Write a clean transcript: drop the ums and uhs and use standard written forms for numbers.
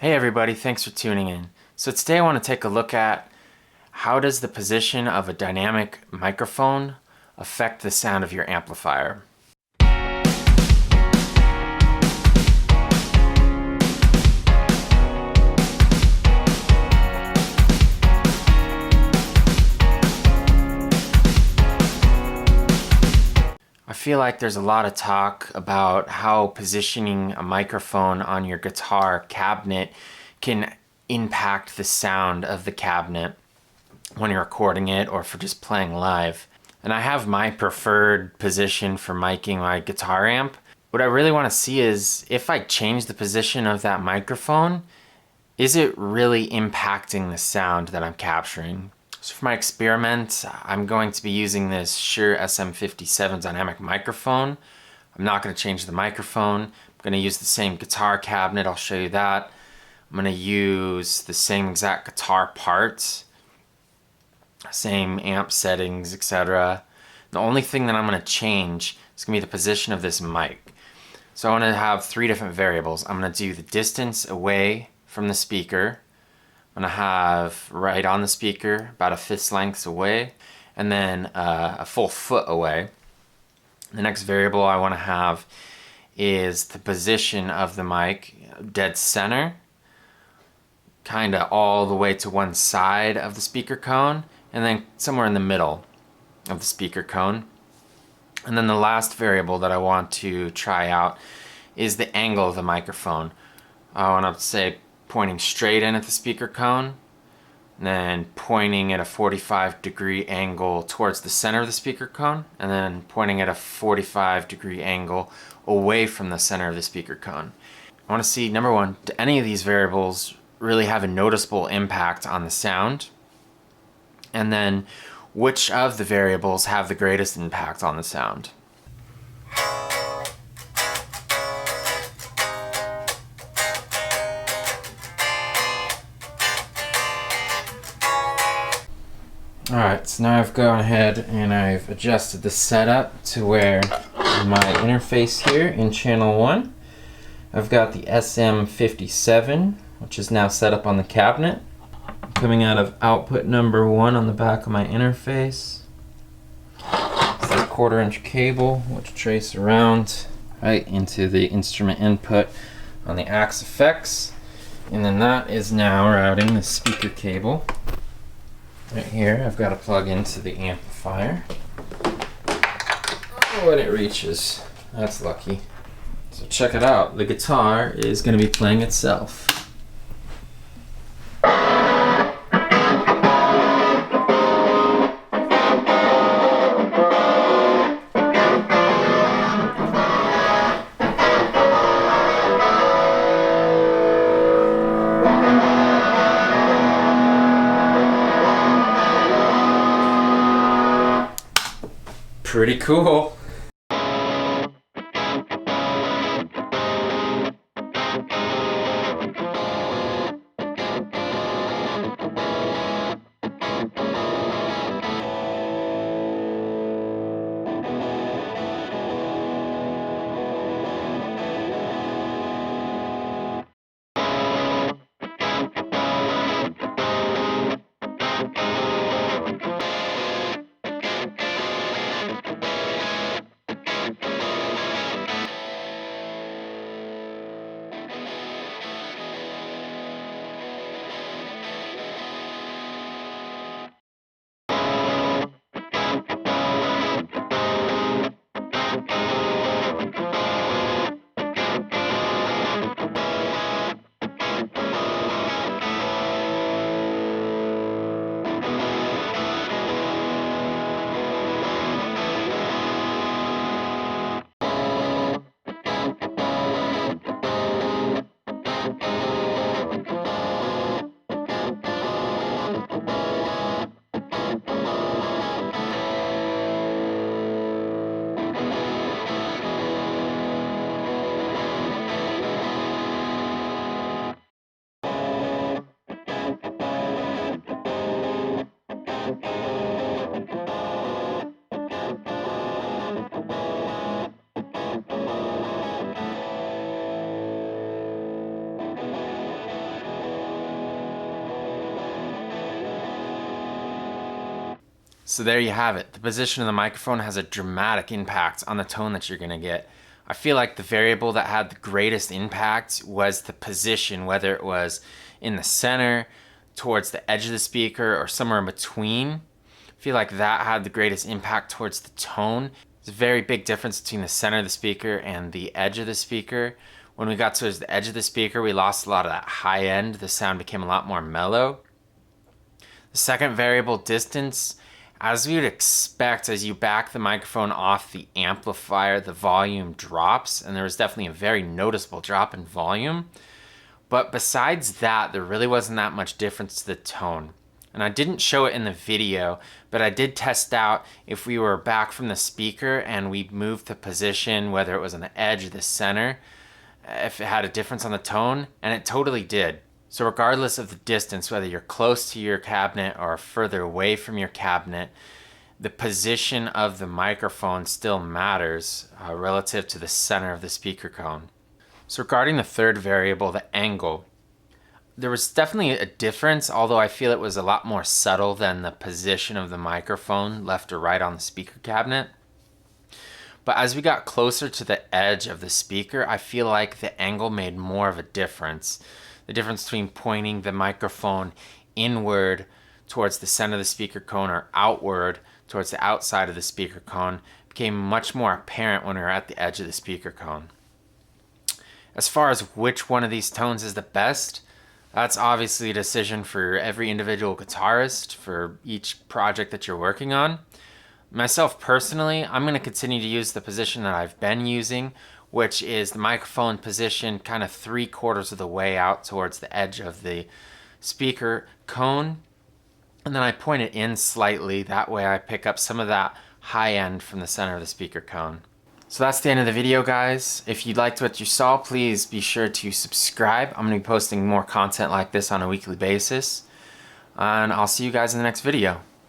Hey everybody, thanks for tuning in. So today I want to take a look at how does the position of a dynamic microphone affect the sound of your amplifier. I feel like there's a lot of talk about how positioning a microphone on your guitar cabinet can impact the sound of the cabinet when you're recording it or for just playing live. And I have my preferred position for miking my guitar amp. What I really want to see is if I change the position of that microphone, is it really impacting the sound that I'm capturing? So for my experiment, I'm going to be using this Shure SM57 dynamic microphone. I'm not going to change the microphone. I'm going to use the same guitar cabinet. I'll show you that. I'm going to use the same exact guitar parts, same amp settings, etc. The only thing that I'm going to change is going to be the position of this mic. So I want to have three different variables. I'm going to do the distance away from the speaker. I'm going to have right on the speaker, about a fist's length away, and then a full foot away. The next variable I want to have is the position of the mic, dead center, kind of all the way to one side of the speaker cone, and then somewhere in the middle of the speaker cone. And then the last variable that I want to try out is the angle of the microphone. I want to say pointing straight in at the speaker cone, and then pointing at a 45-degree angle towards the center of the speaker cone, and then pointing at a 45-degree angle away from the center of the speaker cone. I want to see, number one, do any of these variables really have a noticeable impact on the sound? And then, which of the variables have the greatest impact on the sound? Alright, so now I've gone ahead and I've adjusted the setup to where my interface here in channel 1, I've got the SM57, which is now set up on the cabinet, coming out of output number 1 on the back of my interface. It's a 1/4-inch cable which trace around right into the instrument input on the Axe Effects, and then that is now routing the speaker cable. Right here, I've got to plug into the amplifier. Oh, and it reaches. That's lucky. So check it out. The guitar is going to be playing itself. Pretty cool. So there you have it. The position of the microphone has a dramatic impact on the tone that you're going to get. I feel like the variable that had the greatest impact was the position, whether it was in the center, towards the edge of the speaker, or somewhere in between. I feel like that had the greatest impact towards the tone. There's a very big difference between the center of the speaker and the edge of the speaker. When we got towards the edge of the speaker, we lost a lot of that high end. The sound became a lot more mellow. The second variable, distance, as we would expect, as you back the microphone off the amplifier, the volume drops, and there was definitely a very noticeable drop in volume. But besides that, there really wasn't that much difference to the tone. And I didn't show it in the video, but I did test out if we were back from the speaker and we moved the position, whether it was on the edge or the center, if it had a difference on the tone, and it totally did. So regardless of the distance, whether you're close to your cabinet or further away from your cabinet, the position of the microphone still matters relative to the center of the speaker cone. So regarding the third variable, the angle, there was definitely a difference, although I feel it was a lot more subtle than the position of the microphone left or right on the speaker cabinet. But as we got closer to the edge of the speaker, I feel like the angle made more of a difference. The difference between pointing the microphone inward towards the center of the speaker cone or outward towards the outside of the speaker cone became much more apparent when we were at the edge of the speaker cone. As far as which one of these tones is the best, that's obviously a decision for every individual guitarist for each project that you're working on. Myself personally, I'm going to continue to use the position that I've been using, which is the microphone position kind of 3/4 of the way out towards the edge of the speaker cone. And then I point it in slightly. That way I pick up some of that high end from the center of the speaker cone. So that's the end of the video, guys. If you liked what you saw, please be sure to subscribe. I'm going to be posting more content like this on a weekly basis. And I'll see you guys in the next video.